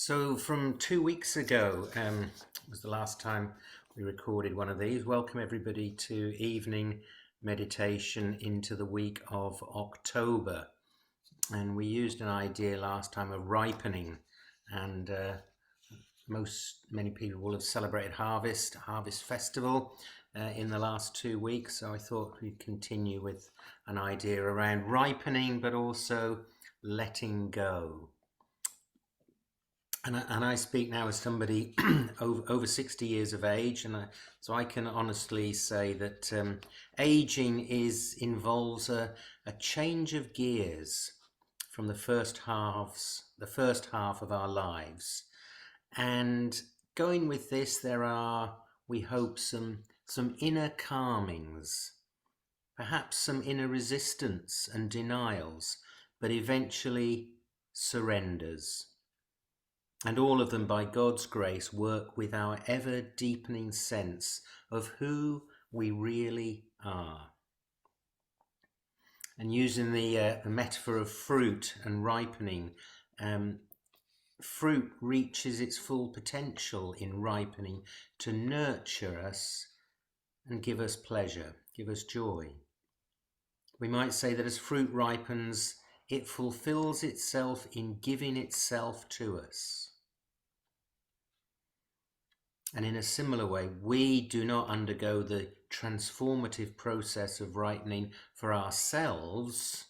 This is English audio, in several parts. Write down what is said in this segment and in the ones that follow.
So from 2 weeks ago was the last time we recorded one of these. Welcome everybody to evening meditation into the week of October. And we used an idea last time of ripening, and many people will have celebrated Harvest Festival in the last 2 weeks. So I thought we'd continue with an idea around ripening, but also letting go. And I speak now as somebody over 60 years of age, and so I can honestly say that aging involves a change of gears from the first half of our lives. And going with this, there are, we hope, some inner calmings, perhaps some inner resistance and denials, but eventually surrenders. And all of them, by God's grace, work with our ever-deepening sense of who we really are. And using the metaphor of fruit and ripening, fruit reaches its full potential in ripening to nurture us and give us pleasure, give us joy. We might say that as fruit ripens, it fulfills itself in giving itself to us. And in a similar way, we do not undergo the transformative process of ripening for ourselves,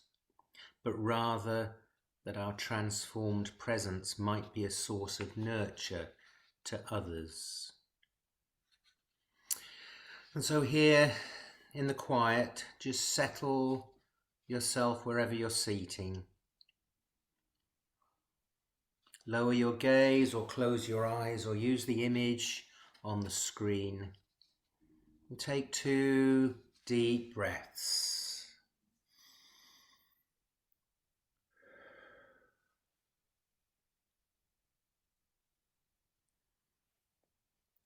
but rather that our transformed presence might be a source of nurture to others. And so here in the quiet, just settle yourself wherever you're seating. Lower your gaze or close your eyes or use the image on the screen. And take 2 deep breaths.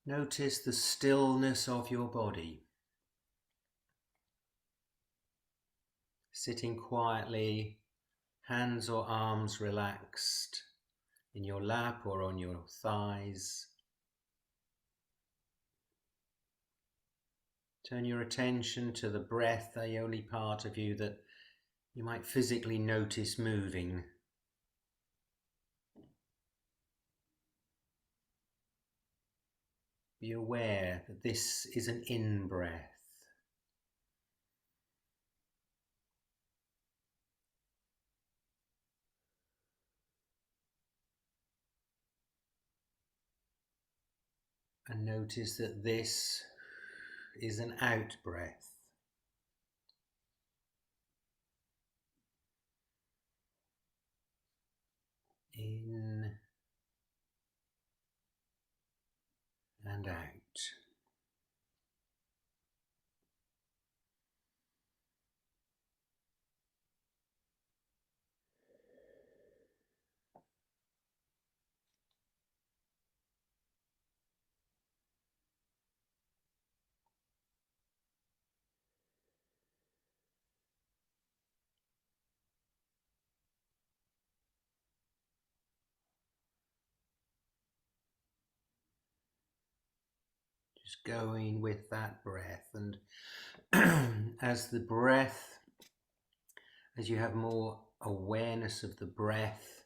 Notice the stillness of your body. Sitting quietly, hands or arms relaxed in your lap or on your thighs. Turn your attention to the breath, the only part of you that you might physically notice moving. Be aware that this is an in-breath. And notice that this is an out-breath. In and out. Just going with that breath, and as you have more awareness of the breath,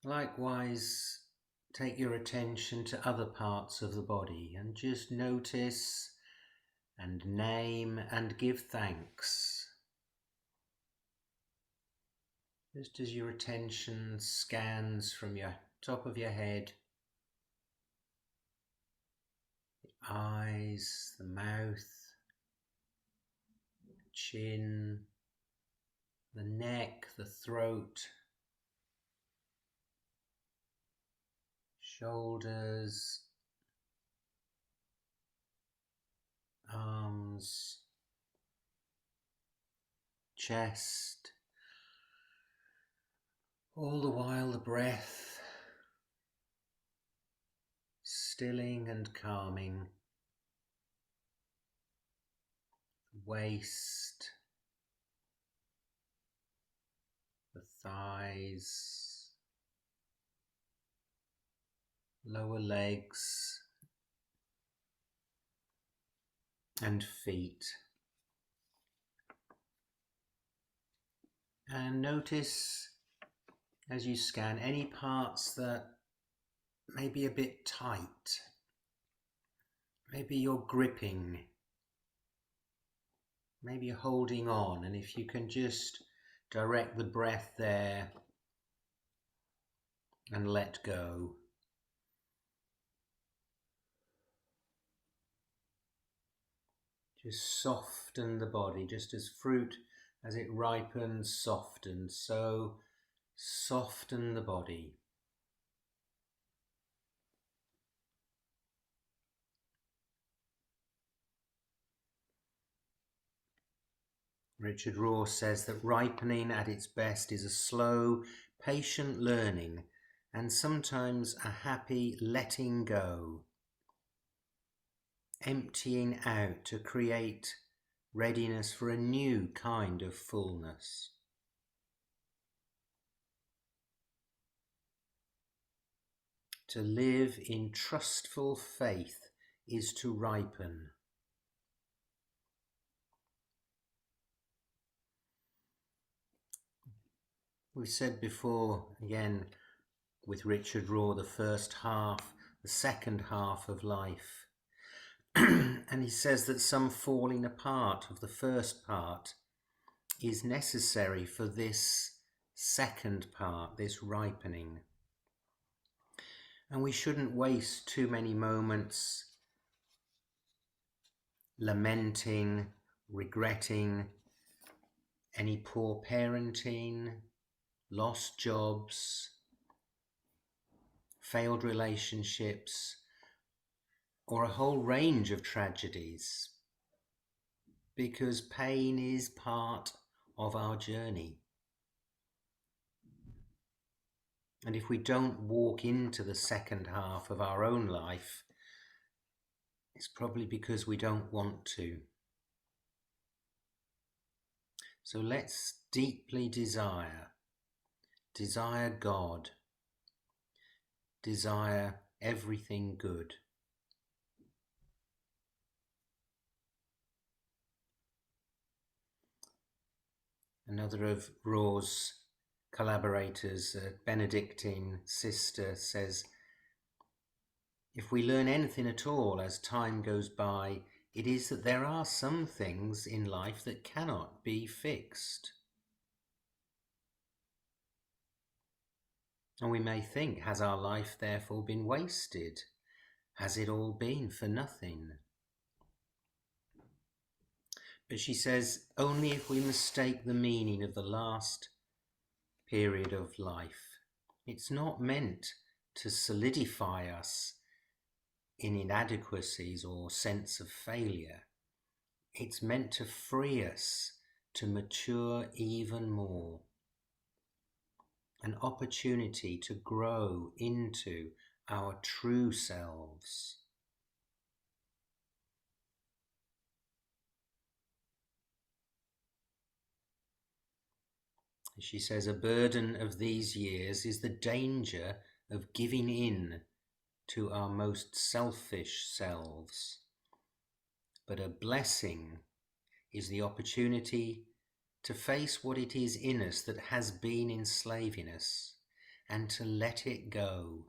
likewise take your attention to other parts of the body and just notice and name and give thanks. Just as your attention scans from your top of your head, the eyes, the mouth, the chin, the neck, the throat, shoulders, arms, chest, all the while the breath stilling and calming the waist, the thighs, lower legs and feet. And notice as you scan any parts that may be a bit tight. Maybe you're gripping. Maybe you're holding on. And if you can just direct the breath there and let go. Just soften the body, just as fruit as it ripens softens. So soften the body. Richard Rohr says that ripening at its best is a slow, patient learning and sometimes a happy letting go, emptying out to create readiness for a new kind of fullness. To live in trustful faith is to ripen. We said before, again, with Richard Rohr, the first half, the second half of life. And he says that some falling apart of the first part is necessary for this second part, this ripening. And we shouldn't waste too many moments lamenting, regretting any poor parenting, lost jobs, failed relationships, or a whole range of tragedies, because pain is part of our journey. And if we don't walk into the second half of our own life, it's probably because we don't want to. So let's deeply desire God, desire everything good. Another of Rohr's collaborators, a Benedictine sister, says, if we learn anything at all as time goes by, it is that there are some things in life that cannot be fixed. And we may think, has our life therefore been wasted? Has it all been for nothing? But she says, only if we mistake the meaning of the last period of life. It's not meant to solidify us in inadequacies or sense of failure. It's meant to free us to mature even more. An opportunity to grow into our true selves. She says, a burden of these years is the danger of giving in to our most selfish selves. But a blessing is the opportunity to face what it is in us that has been enslaving us and to let it go.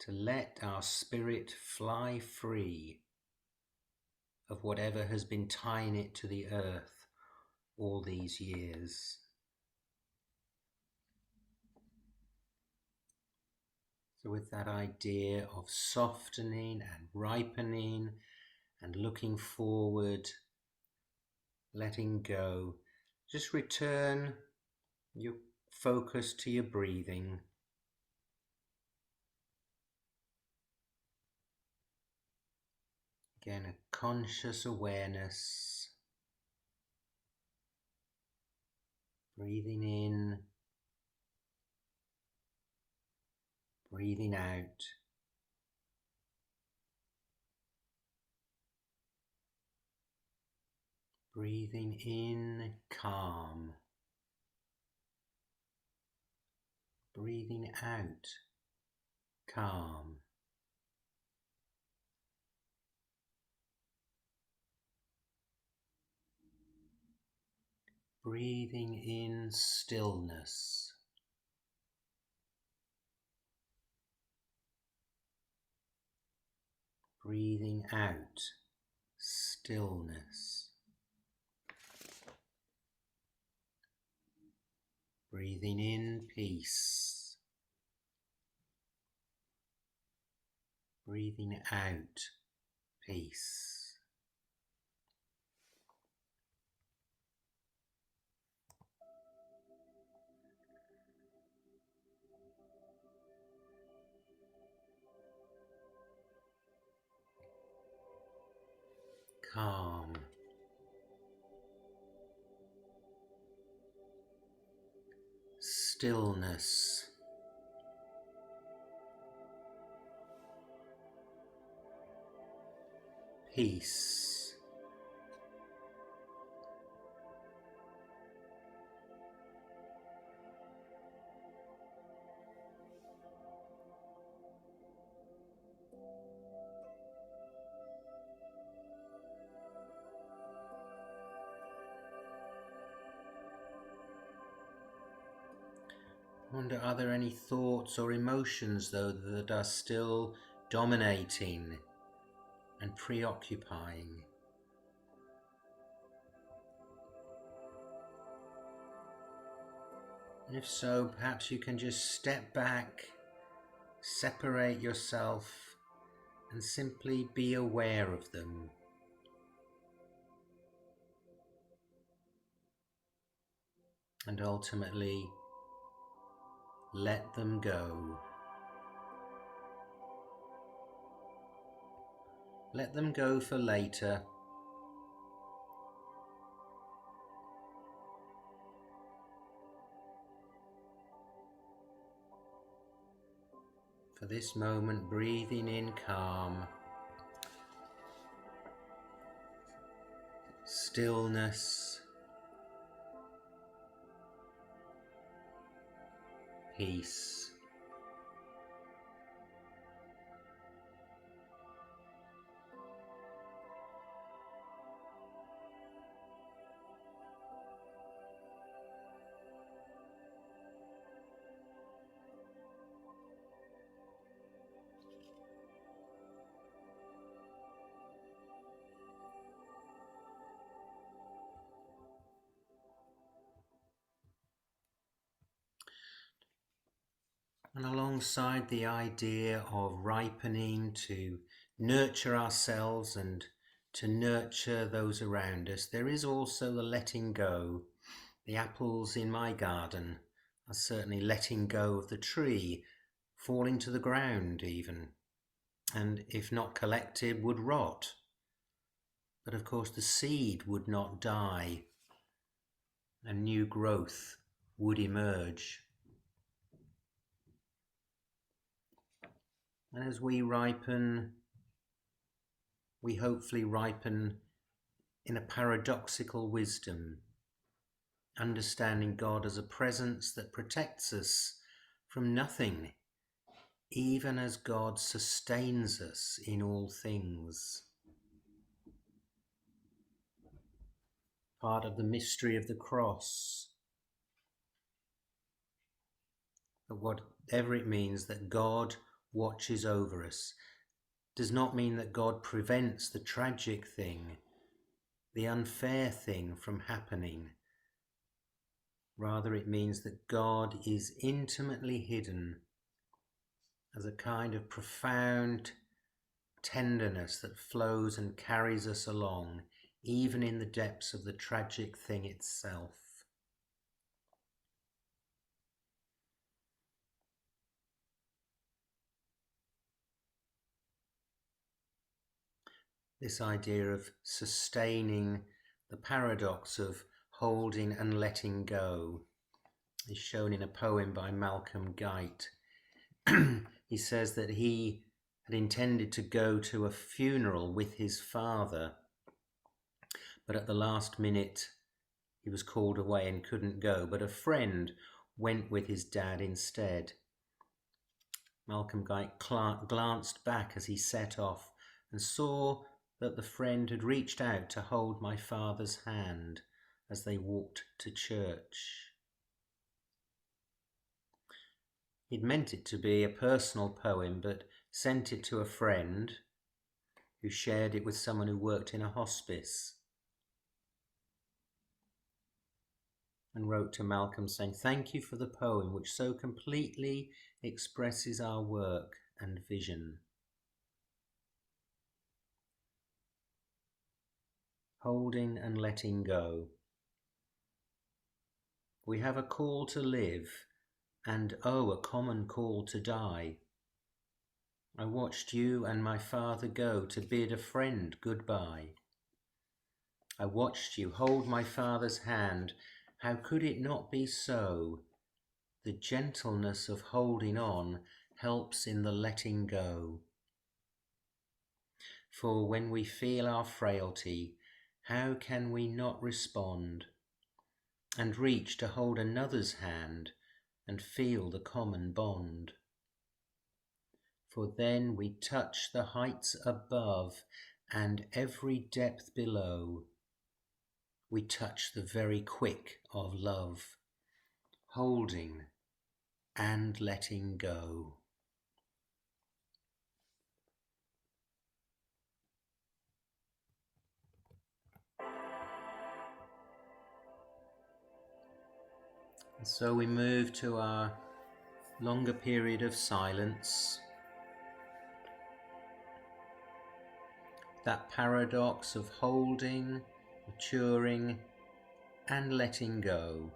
To let our spirit fly free of whatever has been tying it to the earth all these years. So with that idea of softening and ripening and looking forward, letting go, just return your focus to your breathing. Again, a conscious awareness. Breathing in, breathing out. Breathing in, calm. Breathing out, calm. Breathing in stillness. Breathing out stillness. Breathing in peace. Breathing out peace. Calm. Stillness. Peace. I wonder, are there any thoughts or emotions though that are still dominating and preoccupying? And if so, perhaps you can just step back, separate yourself, and simply be aware of them. And ultimately, let them go. Let them go for later. For this moment, breathing in calm, stillness, peace. And alongside the idea of ripening to nurture ourselves and to nurture those around us, there is also the letting go. The apples in my garden are certainly letting go of the tree, falling to the ground even, and if not collected would rot. But of course the seed would not die, and new growth would emerge. And as we ripen, we hopefully ripen in a paradoxical wisdom, understanding God as a presence that protects us from nothing, even as God sustains us in all things. Part of the mystery of the cross, that whatever it means that God watches over us, does not mean that God prevents the tragic thing, the unfair thing from happening. Rather, it means that God is intimately hidden as a kind of profound tenderness that flows and carries us along, even in the depths of the tragic thing itself. This idea of sustaining the paradox of holding and letting go is shown in a poem by Malcolm Guite. He says that he had intended to go to a funeral with his father, but at the last minute he was called away and couldn't go, but a friend went with his dad instead. Malcolm glanced back as he set off and saw that the friend had reached out to hold my father's hand as they walked to church. He'd meant it to be a personal poem, but sent it to a friend who shared it with someone who worked in a hospice, and wrote to Malcolm saying, "Thank you for the poem which so completely expresses our work and vision. Holding and letting go. We have a call to live, and oh, a common call to die. I watched you and my father go to bid a friend goodbye. I watched you hold my father's hand. How could it not be so? The gentleness of holding on helps in the letting go. For when we feel our frailty, how can we not respond and reach to hold another's hand and feel the common bond? For then we touch the heights above and every depth below. We touch the very quick of love, holding and letting go. And so we move to our longer period of silence. That paradox of holding, maturing, and letting go.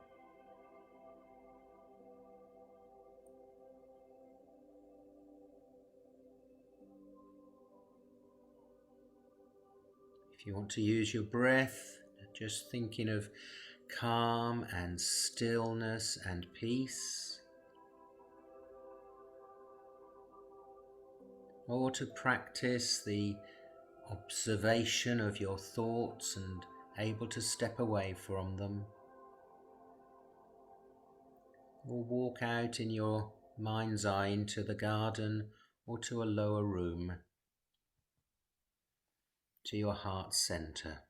If you want to use your breath, just thinking of calm and stillness and peace, or to practice the observation of your thoughts and able to step away from them, or walk out in your mind's eye into the garden or to a lower room, to your heart center.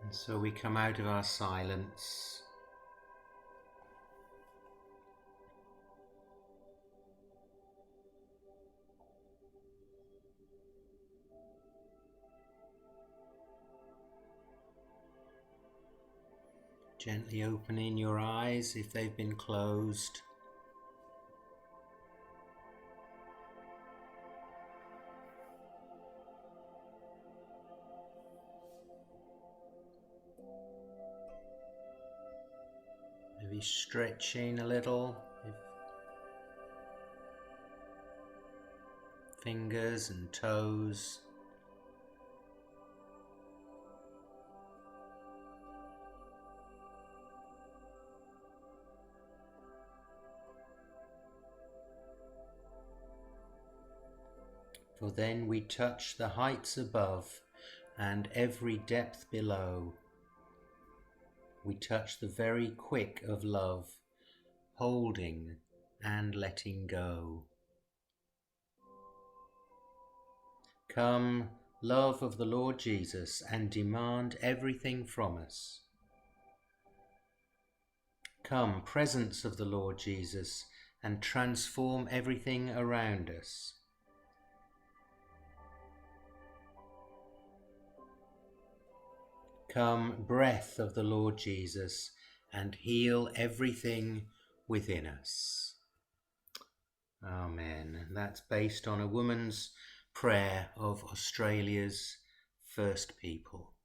And so we come out of our silence, gently opening your eyes if they've been closed. Maybe stretching a little, fingers and toes. For then we touch the heights above and every depth below. We touch the very quick of love, holding and letting go. Come, love of the Lord Jesus, and demand everything from us. Come, presence of the Lord Jesus, and transform everything around us. Come, breath of the Lord Jesus, and heal everything within us. Amen. And that's based on a woman's prayer of Australia's first people.